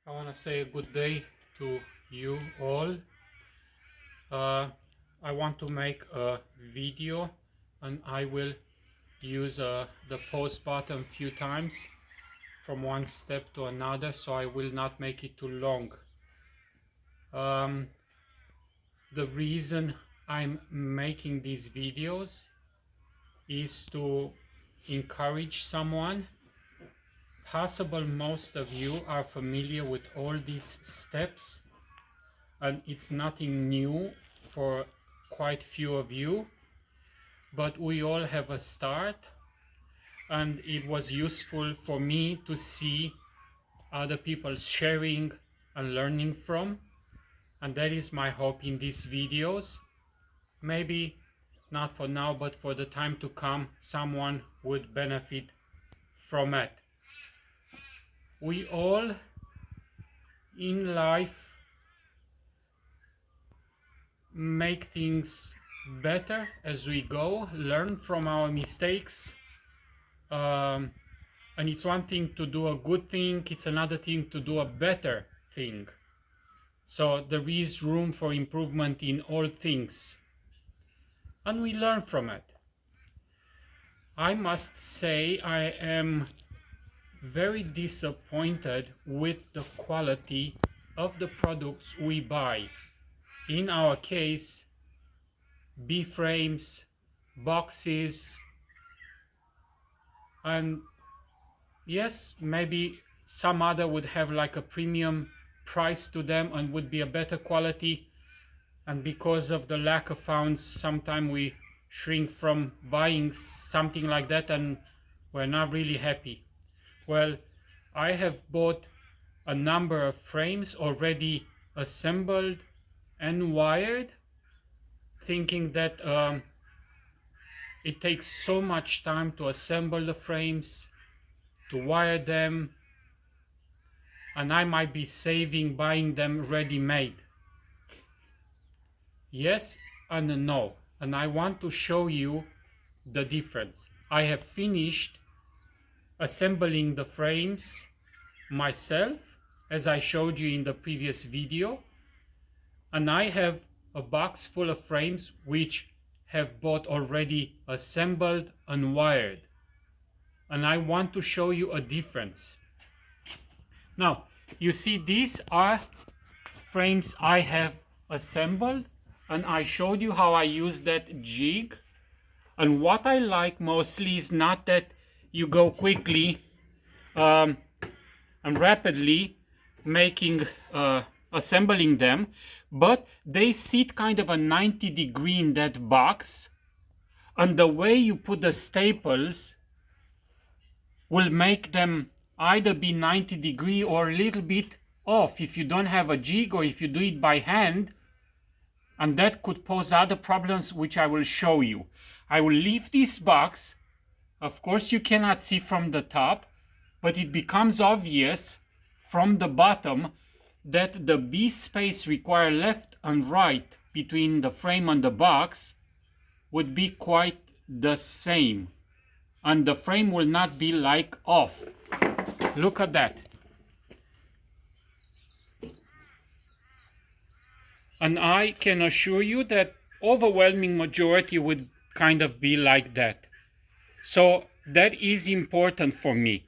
I want to say a good day to you all. Uh, I want to make a video and I will use the pause button a few times from one step to another, so I will not make it too long. The reason I'm making these videos is to encourage someone. Possible most of you are familiar with all these steps, and it's nothing new for quite few of you, but we all have a start, and it was useful for me to see other people sharing and learning from, and that is my hope in these videos. Maybe not for now, but for the time to come, someone would benefit from it. We all in life make things better as we go, learn from our mistakes. And it's one thing to do a good thing, it's another thing to do a better thing. So there is room for improvement in all things, and we learn from it. I must say I am very disappointed with the quality of the products we buy. In our case, B-frames, boxes, and yes, maybe some other would have like a premium price to them and would be a better quality, and because of the lack of funds sometimes we shrink from buying something like that and we're not really happy. Well, I have bought a number of frames already assembled and wired, thinking that it takes so much time to assemble the frames, to wire them, and I might be saving buying them ready-made. Yes and no, and I want to show you the difference. I have finished assembling the frames myself, as I showed you in the previous video, and I have a box full of frames which have bought already assembled and wired, and I want to show you a difference. Now, you see, these are frames I have assembled, and I showed you how I use that jig. And what I like mostly is not that you go quickly and rapidly making assembling them, but they sit kind of a 90-degree in that box, and the way you put the staples will make them either be 90-degree or a little bit off if you don't have a jig or if you do it by hand, and that could pose other problems which I will show you. I will leave this box. Of course you cannot see from the top, but it becomes obvious from the bottom that the B space required left and right between the frame and the box would be quite the same, and the frame will not be like off. Look at that. And I can assure you that overwhelming majority would kind of be like that. So that is important for me.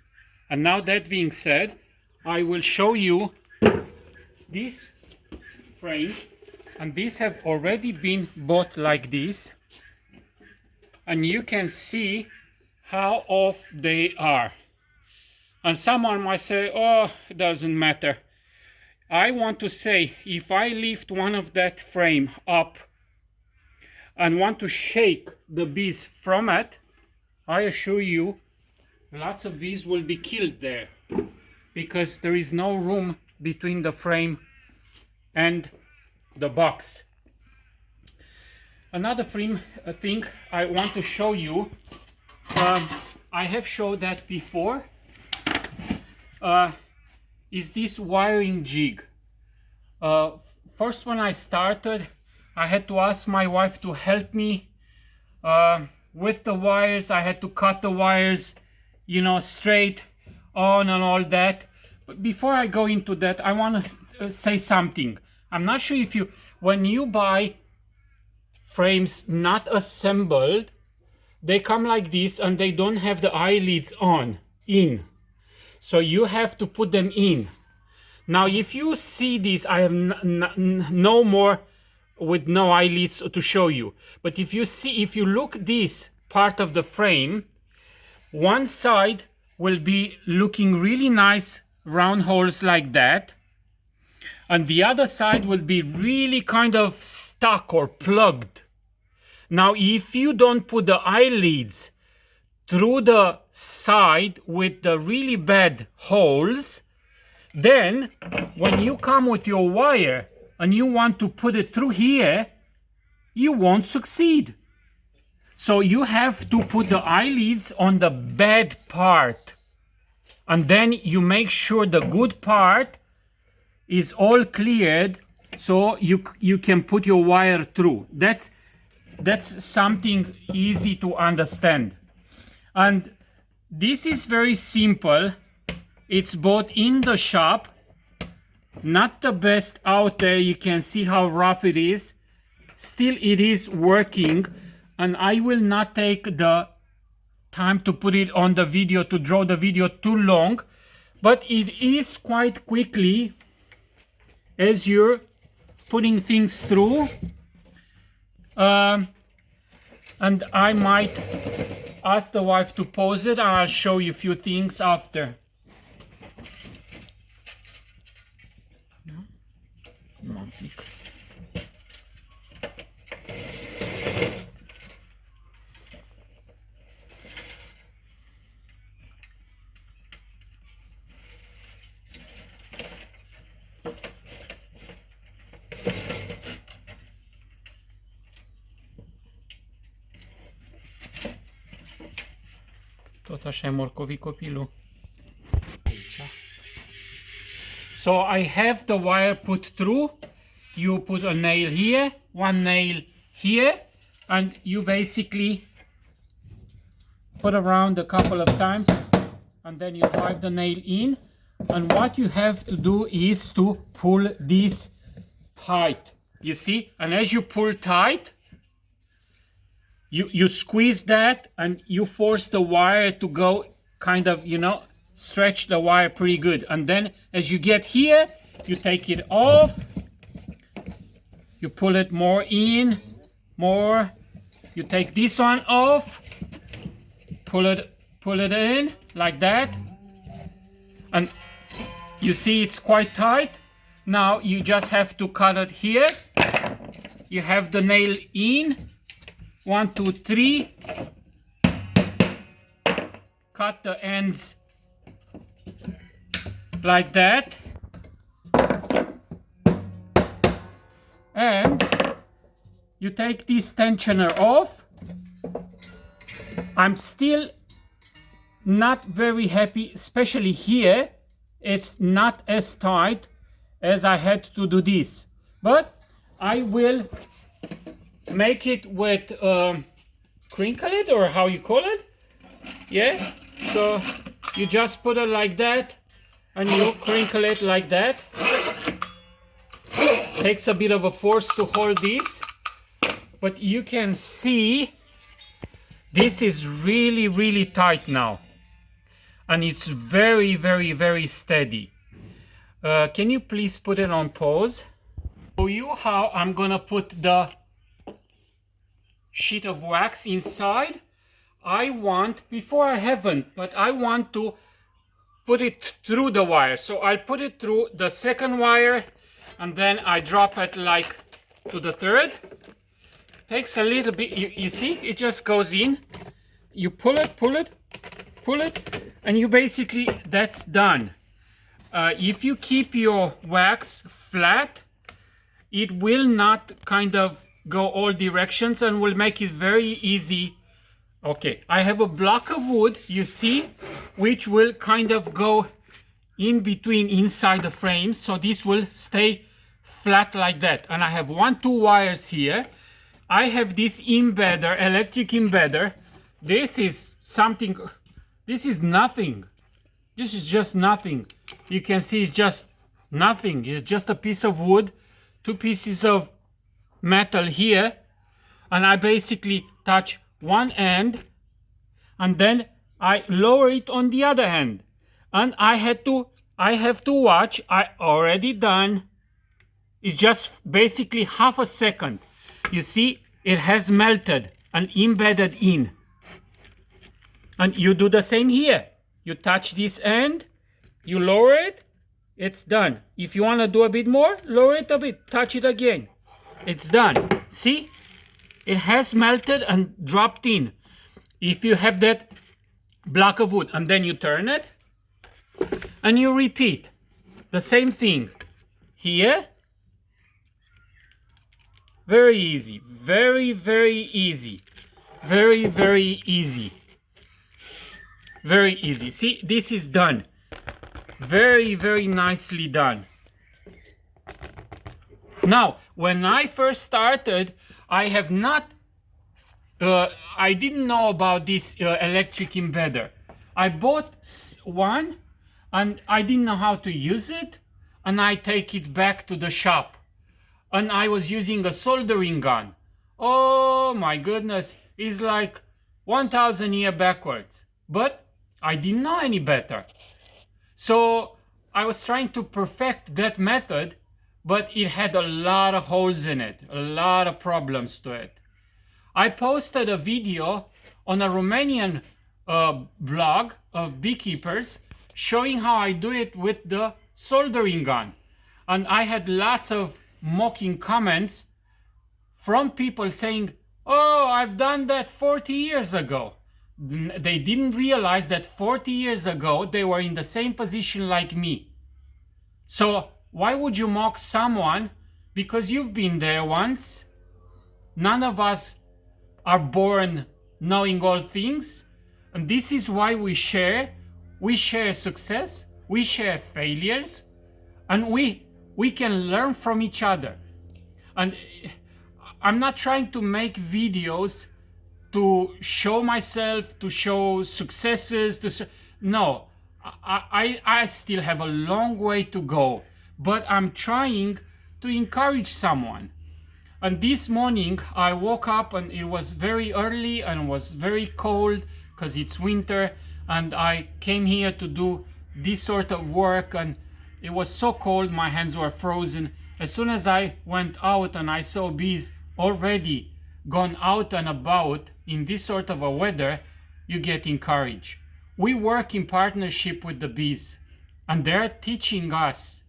And now, that being said, I will show you these frames, and these have already been bought like this, and you can see how off they are. And someone might say, oh, it doesn't matter. I want to say, if I lift one of that frame up and want to shake the bees from it, I assure you lots of bees will be killed there, because there is no room between the frame and the box. Another thing I want to show you, I have showed that before, is this wiring jig. First, when I started, I had to ask my wife to help me with the wires. I had to cut the wires, you know, straight on and all that. before I go into that, I want to say something. I'm not sure if you, when you buy frames not assembled, they come like this and they don't have the eyelids in. So you have to put them in. Now, if you see this, I have no more with no eyelids to show you. But if you look this part of the frame, one side will be looking really nice, round holes like that. And the other side will be really kind of stuck or plugged. Now, if you don't put the eyelids through the side with the really bad holes, then when you come with your wire and you want to put it through here, you won't succeed. So you have to put the eyelids on the bad part, and then you make sure the good part is all cleared, so you can put your wire through. That's something easy to understand. And this is very simple. It's bought in the shop, not the best out there. You can see how rough it is. Still, it is working, and I will not take the time to put it on the video, to draw the video too long, but it is quite quickly as you're putting things through. And I might ask the wife to pause it, and I'll show you a few things after. Tot așa e morcovit copilul. Aici. So I have the wire put through. You put a nail here, one nail here, and you basically put around a couple of times, and then you drive the nail in. And what you have to do is to pull this tight. You see? And as you pull tight, you squeeze that and you force the wire to go kind of, you know, stretch the wire pretty good. And then as you get here, you take it off, you pull it more in, more, you take this one off, pull it in like that, and you see it's quite tight. Now you just have to cut it here. You have the nail in, 1, 2, 3, cut the ends like that, and you take this tensioner off. I'm still not very happy, especially here. It's not as tight as I had to do this, but I will make it with crinkle it, or how you call it. Yeah, so you just put it like that and you crinkle it like that. Takes a bit of a force to hold this, but you can see this is really tight now, and it's very steady. Can you please put it on pause? Show you how I'm gonna put the sheet of wax inside. I want to put it through the wire. So I'll put it through the second wire, and then I drop it like to the third. Takes a little bit, you see, it just goes in. You pull it, and you basically, that's done. If you keep your wax flat, it will not kind of go all directions and will make it very easy. Okay, I have a block of wood, you see, which will kind of go in between inside the frame, so this will stay flat like that. And I have 1, 2 wires here. I have this embedder, electric embedder. This is something, this is nothing. This is just nothing. you can see it's just nothing. It's just a piece of wood, two pieces of metal here, and I basically touch one end and then I lower it on the other hand, and I have to watch. I already done. It's just basically half a second. You see, it has melted and embedded in. And you do the same here. You touch this end, you lower it, it's done. If you want to do a bit more, lower it a bit, touch it again. It's done. See? It has melted and dropped in. If you have that block of wood and then you turn it and you repeat the same thing here. Very easy. Very, very easy. Very, very easy. Very easy. See, this is done. Very, very nicely done. Now, when I first started, I didn't know about this electric embedder. I bought one and I didn't know how to use it, and I take it back to the shop. And I was using a soldering gun. Oh my goodness, it's like 1,000 years backwards. But I didn't know any better. So I was trying to perfect that method, but it had a lot of holes in it, a lot of problems to it. I posted a video on a Romanian blog of beekeepers showing how I do it with the soldering gun. And I had lots of mocking comments from people saying, oh, I've done that 40 years ago. They didn't realize that 40 years ago they were in the same position like me. So why would you mock someone because you've been there once? None of us are born knowing all things, and this is why we share success, we share failures, and we can learn from each other. And I'm not trying to make videos to show myself, to show successes, no, I still have a long way to go, but I'm trying to encourage someone. And this morning I woke up and it was very early and was very cold because it's winter, and I came here to do this sort of work, and it was so cold my hands were frozen. As soon as I went out and I saw bees already gone out and about in this sort of a weather, you get encouraged. We work in partnership with the bees, and they're teaching us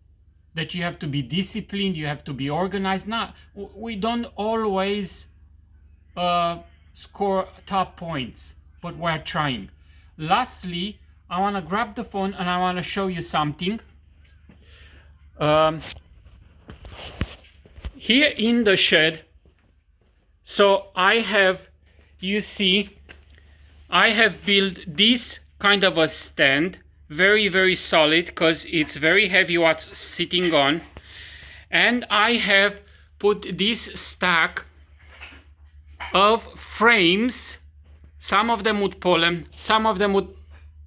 that you have to be disciplined, you have to be organized. Now, we don't always score top points, but we're trying. Lastly, I want to grab the phone and I want to show you something. Here in the shed, so I have, you see, I have built this kind of a stand, very, very solid, because it's very heavy what's sitting on. And I have put this stack of frames, some of them with pollen, some of them with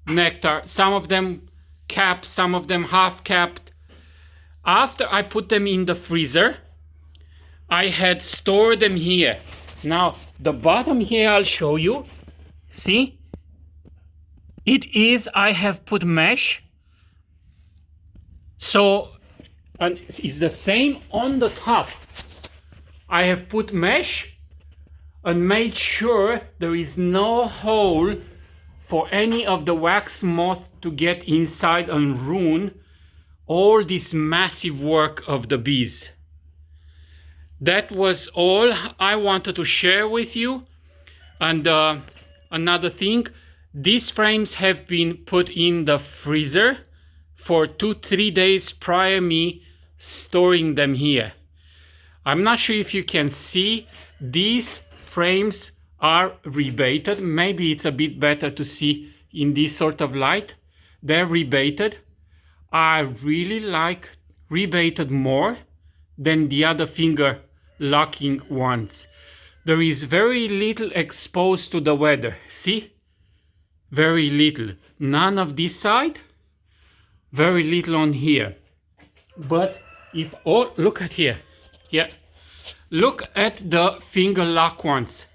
nectar, some of them capped, some of them half capped. After I put them in the freezer, I had stored them here. Now, the bottom here I'll show you. See? It is, I have put mesh. So, and it's the same on the top. I have put mesh and made sure there is no hole for any of the wax moth to get inside and ruin all this massive work of the bees. That was all I wanted to share with you. And another thing, these frames have been put in the freezer for 2-3 days prior me storing them here. I'm not sure if you can see, these frames are rebaited. Maybe it's a bit better to see in this sort of light. They're rebaited. I really like rebaited more than the other finger locking ones. There is very little exposed to the weather. See? Very little. None of this side, very little on here. But if all, look at here, yeah, look at the finger lock ones.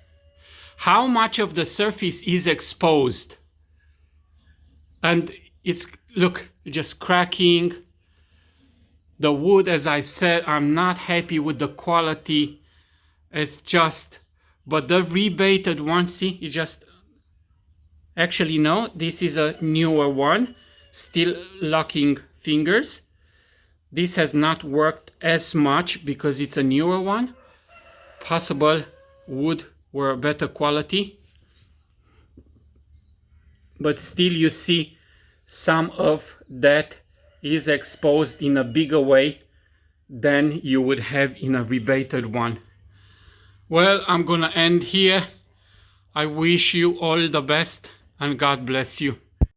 How much of the surface is exposed? And it's, look, just cracking. The wood, as I said, I'm not happy with the quality. It's just, but the rebated one, see, it just, actually no, this is a newer one, still locking fingers. This has not worked as much because it's a newer one. Possible wood were better quality, but still you see some of that is exposed in a bigger way than you would have in a rebated one. Well, I'm gonna end here. I wish you all the best and God bless you.